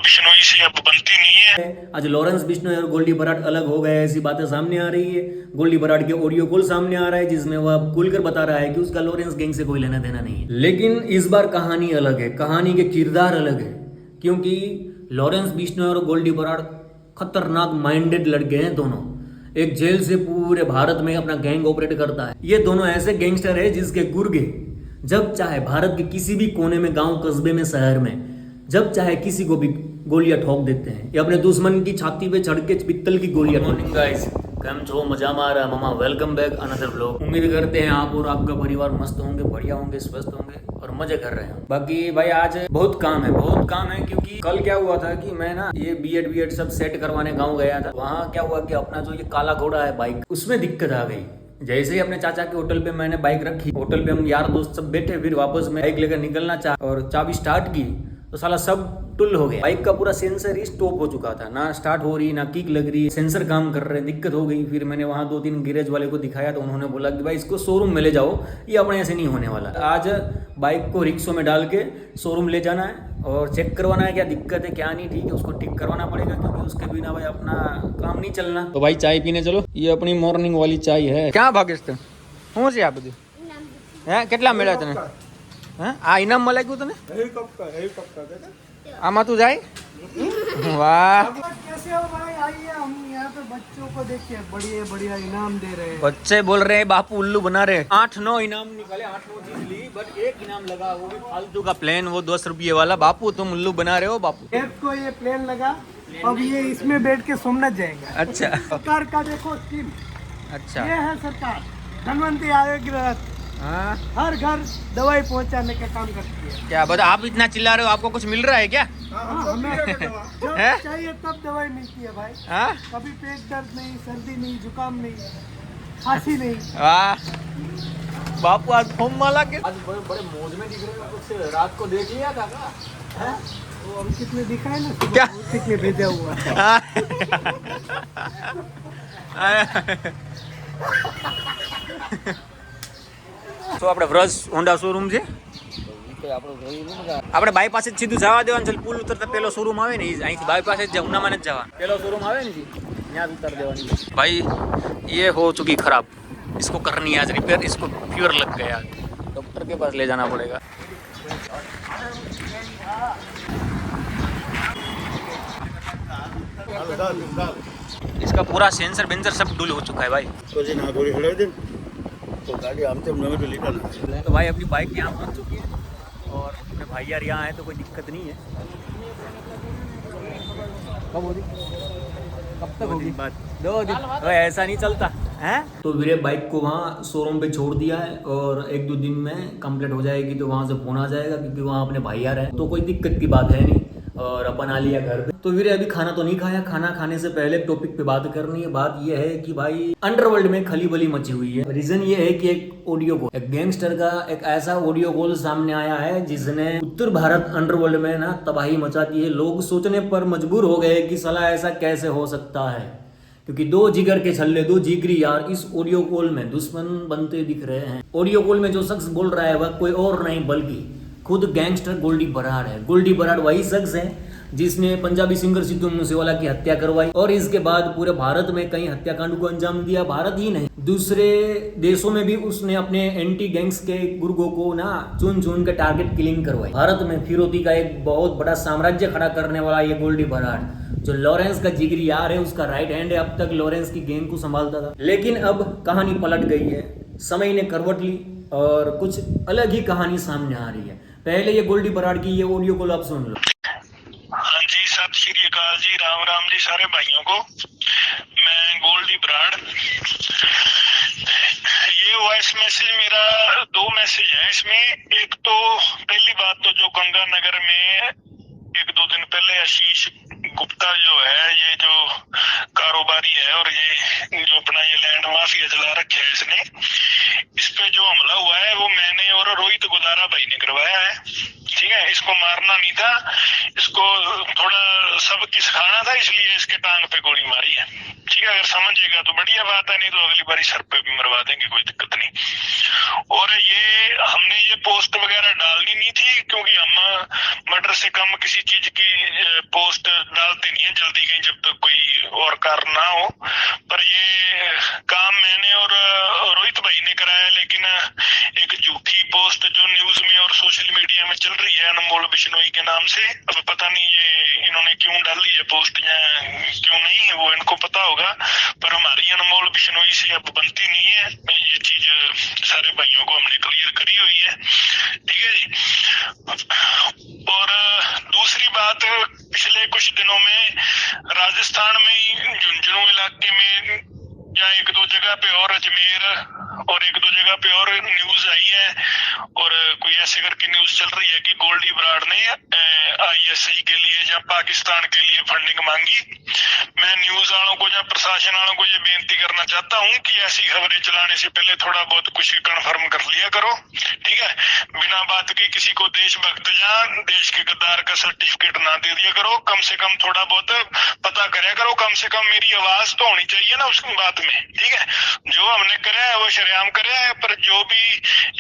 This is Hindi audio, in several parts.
बिश्नोई से अब बनती नहीं है। आज लॉरेंस बिश्नोई और गोल्डी बराड अलग हो गए, ऐसी बातें सामने आ रही है। गोल्डी बराड के ऑडियो कॉल सामने आ रहा है जिसमें वह खुलकर बता रहा है कि उसका लॉरेंस गैंग से कोई लेना देना नहीं है। लेकिन इस बार कहानी अलग है, कहानी के किरदार अलग है, क्योंकि लॉरेंस बिश्नोई और गोल्डी बराड खतरनाक माइंडेड लड़के हैं दोनों। एक जेल से पूरे भारत में अपना गैंग ऑपरेट करता है। ये दोनों ऐसे गैंगस्टर है जिसके गुर्गे जब चाहे भारत के किसी भी कोने में, गांव कस्बे में, शहर में, जब चाहे किसी को भी गोलियां ठोक देते हैं। ये अपने दुश्मन की छाती पे चढ़ के पित्तल की गोलियां। मॉर्निंग गाइस, कैम छो, मजा में आ रहा है मामा। Welcome back another vlog. उम्मीद करते हैं आप और आपका परिवार मस्त होंगे, बढ़िया होंगे, स्वस्थ होंगे और मजे कर रहे हैं। बाकी भाई आज बहुत काम है, क्योंकि कल क्या हुआ था कि मैं ना ये बीएड सब सेट करवाने गाँव गया था। वहाँ क्या हुआ कि अपना जो ये काला घोड़ा है बाइक, उसमें दिक्कत आ गई। जैसे ही अपने चाचा के होटल पे मैंने बाइक रखी, होटल पे हम यार दोस्त सब बैठे, फिर वापस मैं बाइक लेकर निकलना चाह और चाबी स्टार्ट की तो साला सब टुल हो गया। बाइक का पूरा सेंसर ही स्टॉप हो चुका था, ना स्टार्ट हो रही ना किक लग रही, सेंसर काम कर रहे, दिक्कत हो गई। फिर मैंने वहाँ 2-3 गैरेज वाले को दिखाया तो उन्होंने बोला कि भाई इसको शोरूम में ले जाओ, ये अपने ऐसे नहीं होने वाला। आज बाइक को रिक्शो में डाल के शोरूम ले जाना है और चेक करवाना है क्या दिक्कत है क्या नहीं। ठीक है, उसको ठीक करवाना पड़ेगा क्योंकि उसके बिना भाई अपना काम नहीं चलना। तो भाई चाय पीने चलो, ये अपनी मॉर्निंग वाली चाय है। क्या भागेश તું શું છે આ બધું? હે કેટલા મળ્યા તને? હે આ ઇનામ મળે ગયું તને? આમાં તું જાય? वाह, कैसे हो भाई? आइए, हम यहाँ पे बच्चों को देखिए बढ़िया बढ़िया इनाम दे रहे हैं। बच्चे बोल रहे हैं बापू उल्लू बना रहे। 8-9 इनाम निकाले, 8-9 चीज ली, बट एक इनाम लगा, वो भी फालतू का प्लेन, वो 10 रुपये वाला। बापू तुम उल्लू बना रहे हो बापू। एक को ये प्लेन लगा, अब ये इसमें बैठ के सोमनाथ जाएगा। अच्छा सरकार का देखो स्कीम, अच्छा। ये है सरकार धनवंतरी आयोग रथ, हाँ हर घर दवाई पहुंचाने का काम करती है। क्या बता, आप इतना चिल्ला रहे हो, आपको कुछ मिल रहा है क्या? हमें जब है? चाहिए तब दवाई मिलती है भाई। हाँ कभी पेट दर्द नहीं, सर्दी नहीं, जुकाम नहीं, खांसी नहीं। वाह बापू, आज फॉर्म माला के आज बड़े बड़े मौज में दिख रहे हो। कुछ रात को देख लिया था क्या? वो हम कितने दिखाए ना, क्या? कितने भेजा हुआ है। તો આપણે વ્રજ હોન્ડા શોરૂમ છે, આપણે બાયપાસ જ સીધું જવા દેવાનું છે। પુલ ઉતરતા પેલો શોરૂમ આવે ને, અહીંથી બાયપાસ જ ઉનામાં જ જવાનું, પેલો શોરૂમ આવે ને ત્યાં ઉતાર દેવાની। भाई ये हो चुकी खराब, इसको करनी है आज रिपेयर, इसको फ्यूर लग गया, डॉक्टर के पास ले जाना पड़ेगा। इसका पूरा सेंसर बेंसर सब डुल हो चुका है भाई। तो भाई अपनी बाइक यहाँ पहुँच चुकी है और अपने भाई यार यहाँ आए तो कोई दिक्कत नहीं है। कब होगी, कब तक होगी? 2 दिन। तो ऐसा नहीं चलता है। तो मेरे बाइक को वहाँ शोरूम पे छोड़ दिया है और 1-2 दिन में कंप्लीट हो जाएगी तो वहाँ से फोन आ जाएगा, क्योंकि वहाँ अपने भाई यार है तो कोई दिक्कत की बात है नहीं। और अपन आ लिया घर पे। तो वीरे अभी खाना तो नहीं खाया, खाना खाने से पहले टॉपिक पे बात करनी है। बात ये है कि भाई अंडरवर्ल्ड में खलीबली मची हुई है। रीजन ये है कि एक ऑडियो कॉल, एक गैंगस्टर का एक ऐसा ऑडियो कॉल सामने आया है जिसने उत्तर भारत अंडरवर्ल्ड में ना तबाही मचा दी है। लोग सोचने पर मजबूर हो गए कि साला ऐसा कैसे हो सकता है, क्योंकि 2 जिगर के छल्ले, 2 जिगरी यार इस ऑडियो कॉल में दुश्मन बनते दिख रहे हैं। ऑडियो कॉल में जो शख्स बोल रहा है वह कोई और नहीं बल्कि खुद गैंगस्टर गोल्डी बराड है। गोल्डी बराड वही शख्स है जिसने पंजाबी सिंगर सिद्धू मूसेवाला की हत्या करवाई और इसके बाद पूरे भारत में कई हत्याकांड को अंजाम दिया। भारत ही नहीं, दूसरे देशों में भी उसने अपने एंटी गैंग्स के गुर्गों को ना चुन चुन के टारगेट किलिंग करवाई। भारत में फिरौती का एक बहुत बड़ा साम्राज्य खड़ा करने वाला ये गोल्डी बराड, जो लॉरेंस का जिगरी यार है, उसका राइट हैंड है। अब तक लॉरेंस की गैंग को संभालता था, लेकिन अब कहानी पलट गई है। समय ने करवट ली और कुछ अलग ही कहानी सामने आ रही है। पहले ये गोल्डी बराड की ये ऑडियो कॉल आप सुन लो। हाँ जी, सत श्री अकाल जी, राम राम जी सारे भाइयों को। मैं गोल्डी बराड। ये वॉइस मैसेज मेरा 2 मैसेज है इसमें। एक तो पहली बात तो जो गंगानगर में 1-2 दिन पहले आशीष गुप्ता जो है, ये जो कारोबारी है और ये जो अपना ये लैंड माफिया चला रखा है इसने, इस पे जो हमला हुआ है वो मैंने और रोहित गोदारा भाई ने करवाया है। ठीक है, इसको मारना नहीं था, इसको थोड़ा सबक सिखाना था, इसलिए इसके टांग पे गोली मारी है। ठीक है, अगर समझेगा तो बढ़िया बात है, नहीं तो अगली बारी सर पे भी मरवा देंगे, कोई दिक्कत नहीं। और ये हमने ये पोस्ट वगैरह डालनी नहीं थी, क्योंकि हम मर्डर से कम किसी चीज की पोस्ट डालते नहीं है जल्दी कहीं जब तक कोई और कारण ना हो। पर ये काम मैंने और रोहित भाई ने कराया, लेकिन एक झूठी पोस्ट जो न्यूज में और सोशल मीडिया में चल रही है अनमोल बिश्नोई के नाम से, अब पता नहीं ये इन्होंने क्यों डाली है पोस्ट या क्यों नहीं है वो इनको पता होगा, पर हमारी अनमोल बिश्नोई से अब बनती नहीं है। ये चीज सारे भाइयों को हमने क्लियर करी हुई है, ठीक है जी। और दूसरी बात, पिछले कुछ दिनों में राजस्थान में ही झुंझुनू इलाके में या एक दो जगह पे और अजमेर और एक दो जगह पे और न्यूज आई है और कोई ऐसे करके न्यूज चल रही है कि गोल्डी बराड़ ने ISI के लिए या पाकिस्तान के लिए फंडिंग मांगी। मैं न्यूज वालों को या प्रशासन वालों को ये बेनती करना चाहता हूँ कि ऐसी खबरें चलाने से पहले थोड़ा बहुत कुछ कन्फर्म कर लिया करो, ठीक है। बिना बात के किसी को देशभक्त या देश के गद्दार का सर्टिफिकेट ना दे दिया करो, कम से कम थोड़ा बहुत पता कराया करो, कम से कम मेरी आवाज तो होनी चाहिए ना उस बात में, ठीक है। जो हमने कराया है वो शरेआम कराया है, पर जो भी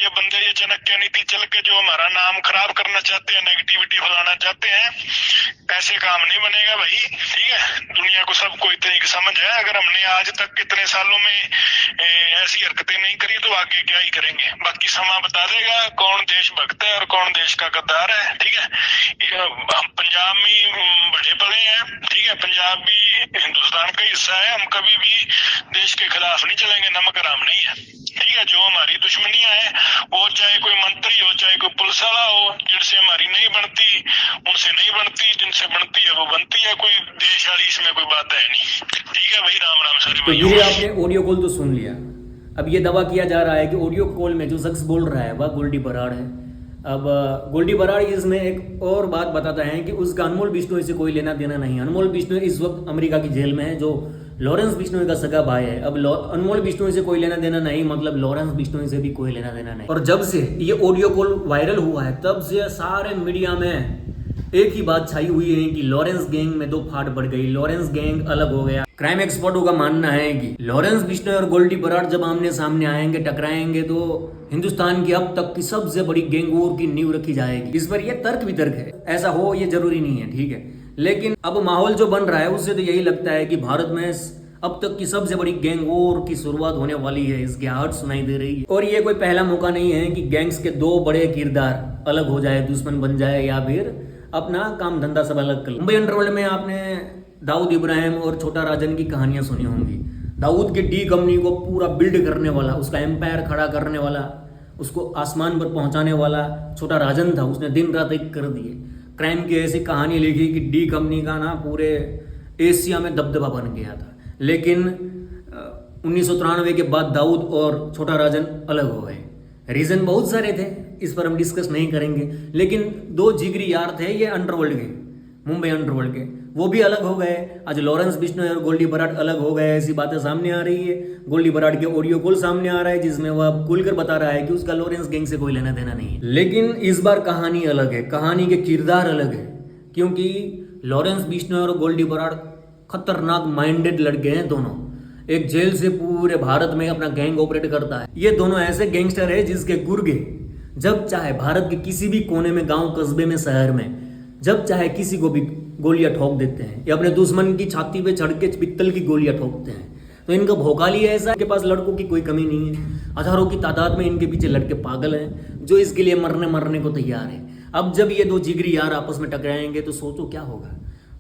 ये बंदे ये चाणक्य नीति चल के जो हमारा नाम खराब करना चाहते हैं, नेगेटिविटी फैलाना चाहते हैं, ऐसे काम नहीं बनेगा भाई, ठीक है। दुनिया को सबको इतनी समझ है, अगर हमने आज तक कितने सालों में ऐसी हरकतें नहीं करी तो आगे क्या ही करेंगे। बाकी समा बता देगा कौन देशभक्त है और कौन देश का गद्दार है, ठीक है। हम पंजाब में बड़े पले हैं, ठीक है, पंजाब भी हिंदुस्तान का हिस्सा है, हम कभी भी देश के खिलाफ नहीं चलेंगे, नमक हराम नहीं है, ठीक है। जो हमारी दुश्मनियां हैं वो चाहे कोई मंत्री हो चाहे कोई पुलिस वाला हो, जिनसे हमारी नहीं बनती उनसे नहीं बनती, जिनसे बनती है वो बनती है, कोई देश वाली इसमें कोई बात है नहीं, ठीक है भाई। राम राम सारे तो भाइयों। ये आपने ऑडियो कॉल तो सुन लिया। अब ये दावा किया जा रहा है कि ऑडियो कॉल में जो शख्स बोल रहा है वह गोल्डी बराड़ है। अब गोल्डी बराड़ इसमें एक और बात बताता है कि उसका अनमोल बिश्नोई से कोई लेना देना नहीं। अनमोल बिश्नोई इस वक्त अमेरिका की जेल में है, जो लॉरेंस बिश्नोई का सगा भाई है। अब अनमोल बिश्नोई से कोई लेना देना नहीं, मतलब लॉरेंस बिश्नोई से भी कोई लेना देना नहीं। और जब से ये ऑडियो कॉल वायरल हुआ है तब से सारे मीडिया में एक ही बात छाई हुई है कि लॉरेंस गैंग में दो फाट बढ़ गई, लॉरेंस गैंग अलग हो गया। क्राइम एक्सपर्टों का मानना है कि लॉरेंस बिश्नोई और गोल्डी बराड़ जब आमने सामने आएंगे, टकराएंगे, तो हिंदुस्तान की अब तक की सबसे बड़ी गैंग वॉर की नींव रखी जाएगी। इस पर यह तर्क वितर्क है, ऐसा हो ये जरूरी नहीं है, ठीक है। लेकिन अब माहौल जो बन रहा है उससे तो यही लगता है कि भारत में अब तक की सबसे बड़ी गैंग वॉर की शुरुआत होने वाली है, इसकी आहट सुनाई दे रही है। और ये कोई पहला मौका नहीं है कि गैंग्स के दो बड़े किरदार अलग हो जाए, दुश्मन बन जाए या फिर अपना काम धंधा सब अलग कर। मुंबई अंडरवर्ल्ड में आपने दाऊद इब्राहिम और छोटा राजन की कहानियां सुनी होंगी। दाऊद की डी कंपनी को पूरा बिल्ड करने वाला, उसका एम्पायर खड़ा करने वाला, उसको आसमान पर पहुंचाने वाला छोटा राजन था। उसने दिन रात एक कर दिए, क्राइम की ऐसी कहानी लिखी कि डी कंपनी का ना पूरे एशिया में दबदबा बन गया था। लेकिन 1993 के बाद दाऊद और छोटा राजन अलग हो गए। रीजन बहुत सारे थे, इस पर हम डिस्कस नहीं करेंगे, लेकिन दो जिगरी यार थे ये अंडरवर्ल्ड के, मुंबई अंडरवर्ल्ड के, वो भी अलग हो गए। आज लॉरेंस बिश्नोई और गोल्डी बराड़ अलग हो गए, ऐसी बातें सामने आ रही है। गोल्डी बराड़ के ऑडियो कॉल सामने आ रहा है जिसमें वह खुलकर बता रहा है कि उसका लॉरेंस गैंग से कोई लेना देना नहीं है। लेकिन इस बार कहानी अलग है, कहानी के किरदार अलग है, क्योंकि लॉरेंस बिश्नोई और गोल्डी बराड़ खतरनाक माइंडेड लड़के हैं दोनों। एक जेल से पूरे भारत में अपना गैंग ऑपरेट करता है। ये दोनों ऐसे गैंगस्टर है जिसके गुर्गे जब चाहे भारत के किसी भी कोने में, गांव कस्बे में, शहर में, जब चाहे किसी को भी गोलियां ठोक देते हैं या अपने दुश्मन की छाती पे चढ़ के पित्तल की गोलियां ठोकते हैं। तो इनका भौकाली ऐसा, इनके पास लड़कों की कोई कमी नहीं है। हजारों की तादाद में इनके पीछे लड़के पागल हैं जो इसके लिए मरने को तैयार है। अब जब ये दो जिगरी यार आपस में टकराएंगे तो सोचो क्या होगा।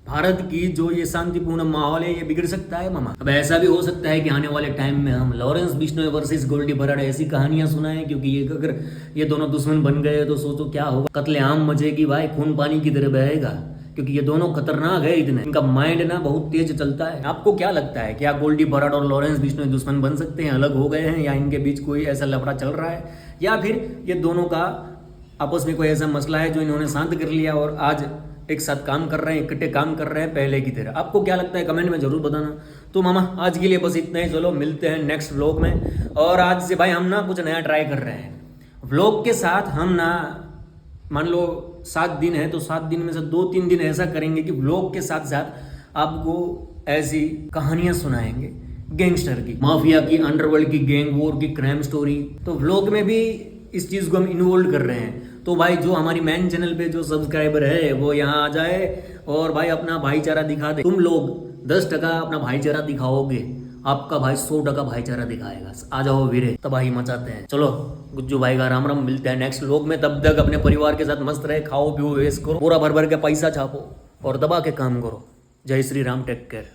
भारत की जो ये शांतिपूर्ण माहौल है ये बिगड़ सकता है मामा। अब ऐसा भी हो सकता है कि आने वाले टाइम में हम लॉरेंस बिश्नोई वर्सेस गोल्डी बराड़ ऐसी कहानियां सुनाएं, क्योंकि ये अगर ये दोनों दुश्मन बन गए तो सोचो क्या होगा। कत्लेआम मचेगी भाई, खून पानी की तरह बहेगा, क्योंकि ये दोनों खतरनाक है इतने। इनका माइंड ना बहुत तेज चलता है। आपको क्या लगता है, क्या गोल्डी बराड़ और लॉरेंस बिश्नोई दुश्मन बन सकते हैं, अलग हो गए हैं, या इनके बीच कोई ऐसा लफड़ा चल रहा है, या फिर ये दोनों का आपस में कोई ऐसा मसला है जो इन्होंने शांत कर लिया और आज एक साथ काम कर रहे हैं, इकट्ठे काम कर रहे हैं पहले की तरह। आपको क्या लगता है कमेंट में जरूर बताना। तो मामा आज के लिए बस इतना ही, चलो मिलते हैं नेक्स्ट व्लॉग में। और आज से भाई हम ना कुछ नया ट्राई कर रहे हैं व्लॉग के साथ। हम ना मान लो 7 दिन है तो 7 दिन में से 2-3 दिन ऐसा करेंगे कि व्लॉग के साथ साथ आपको ऐसी कहानियां सुनाएंगे गैंगस्टर की, माफिया की, अंडरवर्ल्ड की, गैंग वॉर की, क्राइम स्टोरी। तो व्लॉग में भी इस चीज को हम इन्वॉल्व कर रहे हैं। तो भाई जो हमारी मेन चैनल पे जो सब्सक्राइबर है वो यहाँ आ जाए और भाई अपना भाईचारा दिखा दे। तुम लोग 10% अपना भाईचारा दिखाओगे, आपका भाई 100% भाईचारा दिखाएगा। आ जाओ वीरे, तबाही मचाते हैं। चलो गुज्जू भाई का राम राम, मिलते हैं नेक्स्ट व्लॉग में। तब तक अपने परिवार के साथ मस्त रहे, खाओ पियो, वेस्ट करो, पूरा भर भर के पैसा छापो और दबा के काम करो। जय श्री राम, टेक केयर।